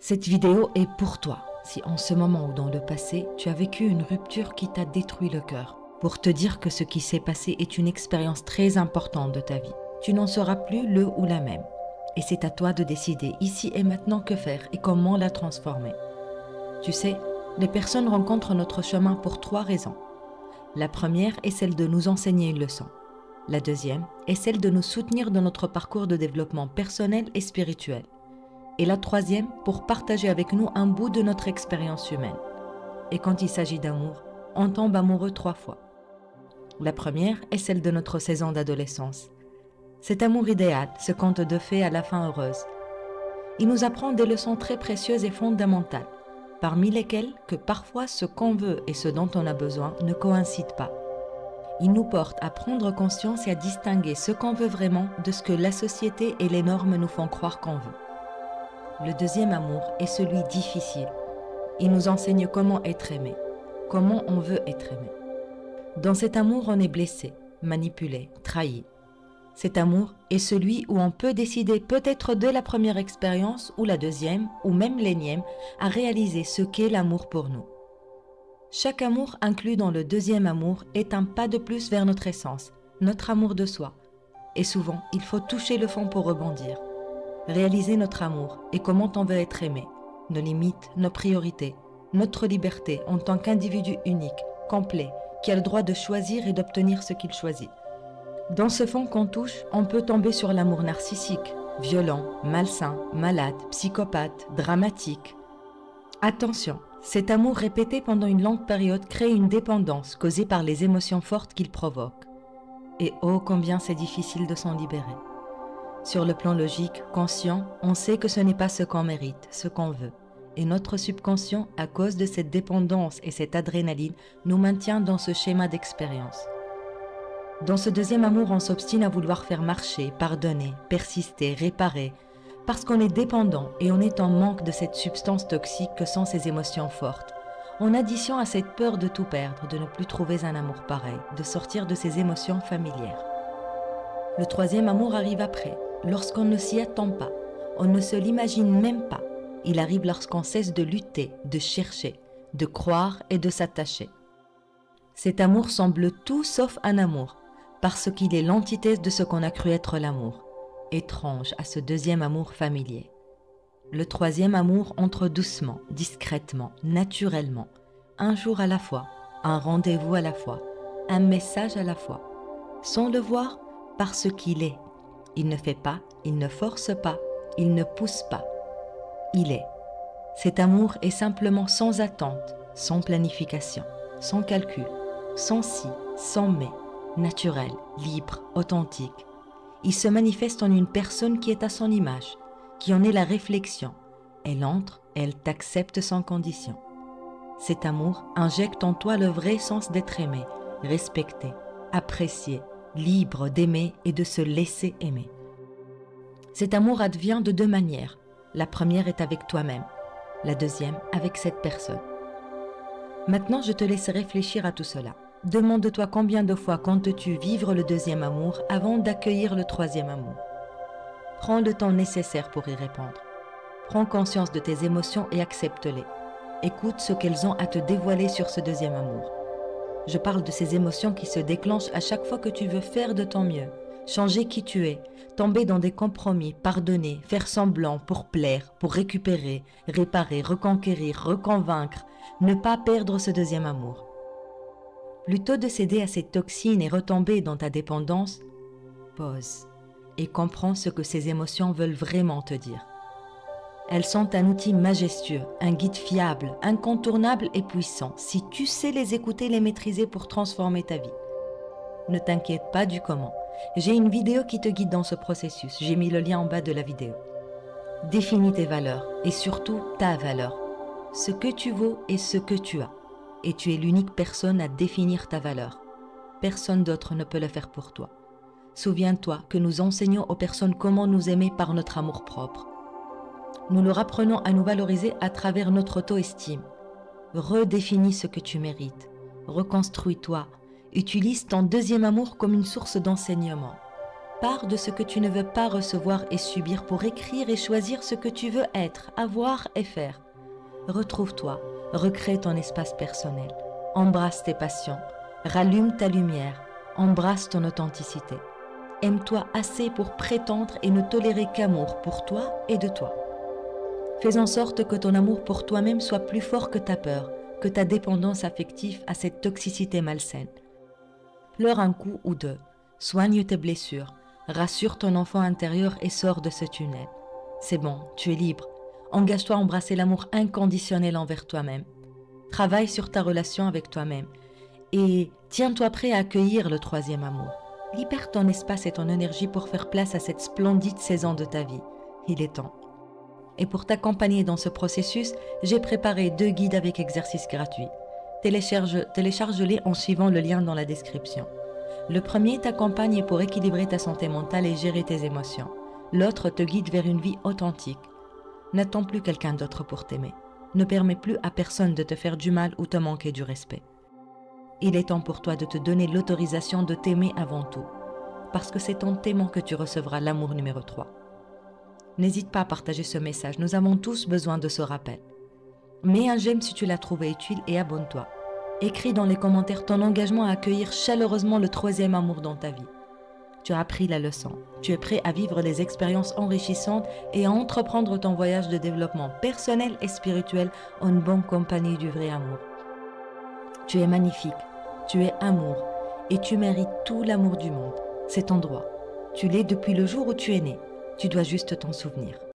Cette vidéo est pour toi, si en ce moment ou dans le passé, tu as vécu une rupture qui t'a détruit le cœur, pour te dire que ce qui s'est passé est une expérience très importante de ta vie. Tu n'en seras plus le ou la même. Et c'est à toi de décider ici et maintenant que faire et comment la transformer. Tu sais, les personnes rencontrent notre chemin pour 3 raisons. La première est celle de nous enseigner une leçon. La deuxième est celle de nous soutenir dans notre parcours de développement personnel et spirituel. Et la troisième, pour partager avec nous un bout de notre expérience humaine. Et quand il s'agit d'amour, on tombe amoureux 3 fois. La première est celle de notre saison d'adolescence. Cet amour idéal, ce conte de fées à la fin heureuse. Il nous apprend des leçons très précieuses et fondamentales, parmi lesquelles que parfois ce qu'on veut et ce dont on a besoin ne coïncident pas. Il nous porte à prendre conscience et à distinguer ce qu'on veut vraiment de ce que la société et les normes nous font croire qu'on veut. Le deuxième amour est celui difficile. Il nous enseigne comment être aimé, comment on veut être aimé. Dans cet amour, on est blessé, manipulé, trahi. Cet amour est celui où on peut décider peut-être dès la première expérience ou la deuxième ou même l'énième à réaliser ce qu'est l'amour pour nous. Chaque amour inclus dans le deuxième amour est un pas de plus vers notre essence, notre amour de soi. Et souvent, il faut toucher le fond pour rebondir. Réaliser notre amour et comment on veut être aimé, nos limites, nos priorités, notre liberté en tant qu'individu unique, complet, qui a le droit de choisir et d'obtenir ce qu'il choisit. Dans ce fond qu'on touche, on peut tomber sur l'amour narcissique, violent, malsain, malade, psychopathe, dramatique. Attention, cet amour répété pendant une longue période crée une dépendance causée par les émotions fortes qu'il provoque. Et oh combien c'est difficile de s'en libérer. Sur le plan logique, conscient, on sait que ce n'est pas ce qu'on mérite, ce qu'on veut. Et notre subconscient, à cause de cette dépendance et cette adrénaline, nous maintient dans ce schéma d'expérience. Dans ce deuxième amour, on s'obstine à vouloir faire marcher, pardonner, persister, réparer, parce qu'on est dépendant et on est en manque de cette substance toxique que sont ces émotions fortes. En addition à cette peur de tout perdre, de ne plus trouver un amour pareil, de sortir de ces émotions familières. Le troisième amour arrive après, lorsqu'on ne s'y attend pas, on ne se l'imagine même pas. Il arrive lorsqu'on cesse de lutter, de chercher, de croire et de s'attacher. Cet amour semble tout sauf un amour, parce qu'il est l'antithèse de ce qu'on a cru être l'amour, étrange à ce deuxième amour familier. Le troisième amour entre doucement, discrètement, naturellement, un jour à la fois, un rendez-vous à la fois, un message à la fois, sans le voir parce qu'il est. Il ne fait pas, il ne force pas, il ne pousse pas. Il est. Cet amour est simplement sans attente, sans planification, sans calcul, sans si, sans mais, naturel, libre, authentique. Il se manifeste en une personne qui est à son image, qui en est la réflexion. Elle entre et elle t'accepte sans condition. Cet amour injecte en toi le vrai sens d'être aimé, respecté, apprécié, libre d'aimer et de se laisser aimer. Cet amour advient de 2 manières. La première est avec toi-même, la deuxième avec cette personne. Maintenant, je te laisse réfléchir à tout cela. Demande-toi combien de fois comptes-tu vivre le deuxième amour avant d'accueillir le troisième amour. Prends le temps nécessaire pour y répondre. Prends conscience de tes émotions et accepte-les. Écoute ce qu'elles ont à te dévoiler sur ce deuxième amour. Je parle de ces émotions qui se déclenchent à chaque fois que tu veux faire de ton mieux, changer qui tu es, tomber dans des compromis, pardonner, faire semblant pour plaire, pour récupérer, réparer, reconquérir, reconvaincre, ne pas perdre ce deuxième amour. Plutôt de céder à ces toxines et retomber dans ta dépendance, pause et comprends ce que ces émotions veulent vraiment te dire. Elles sont un outil majestueux, un guide fiable, incontournable et puissant, si tu sais les écouter, les maîtriser pour transformer ta vie. Ne t'inquiète pas du comment. J'ai une vidéo qui te guide dans ce processus. J'ai mis le lien en bas de la vidéo. Définis tes valeurs et surtout ta valeur. Ce que tu vaux et ce que tu as. Et tu es l'unique personne à définir ta valeur. Personne d'autre ne peut le faire pour toi. Souviens-toi que nous enseignons aux personnes comment nous aimer par notre amour-propre. Nous leur apprenons à nous valoriser à travers notre auto-estime. Redéfinis ce que tu mérites. Reconstruis-toi. Utilise ton deuxième amour comme une source d'enseignement. Pars de ce que tu ne veux pas recevoir et subir pour écrire et choisir ce que tu veux être, avoir et faire. Retrouve-toi, recrée ton espace personnel, embrasse tes passions, rallume ta lumière, embrasse ton authenticité. Aime-toi assez pour prétendre et ne tolérer qu'amour pour toi et de toi. Fais en sorte que ton amour pour toi-même soit plus fort que ta peur, que ta dépendance affective à cette toxicité malsaine. Pleure un coup ou deux, soigne tes blessures, rassure ton enfant intérieur et sors de ce tunnel. C'est bon, tu es libre. Engage-toi à embrasser l'amour inconditionnel envers toi-même. Travaille sur ta relation avec toi-même et tiens-toi prêt à accueillir le troisième amour. Libère ton espace et ton énergie pour faire place à cette splendide saison de ta vie. Il est temps. Et pour t'accompagner dans ce processus, j'ai préparé 2 guides avec exercices gratuits. Télécharge-les en suivant le lien dans la description. Le premier t'accompagne pour équilibrer ta santé mentale et gérer tes émotions. L'autre te guide vers une vie authentique. N'attends plus quelqu'un d'autre pour t'aimer. Ne permets plus à personne de te faire du mal ou te manquer du respect. Il est temps pour toi de te donner l'autorisation de t'aimer avant tout. Parce que c'est en t'aimant que tu recevras l'amour numéro 3. N'hésite pas à partager ce message, nous avons tous besoin de ce rappel. Mets un j'aime si tu l'as trouvé utile et abonne-toi. Écris dans les commentaires ton engagement à accueillir chaleureusement le troisième amour dans ta vie. Tu as appris la leçon, tu es prêt à vivre des expériences enrichissantes et à entreprendre ton voyage de développement personnel et spirituel en bonne compagnie du vrai amour. Tu es magnifique, tu es amour et tu mérites tout l'amour du monde. C'est ton droit. Tu l'es depuis le jour où tu es né. Tu dois juste t'en souvenir.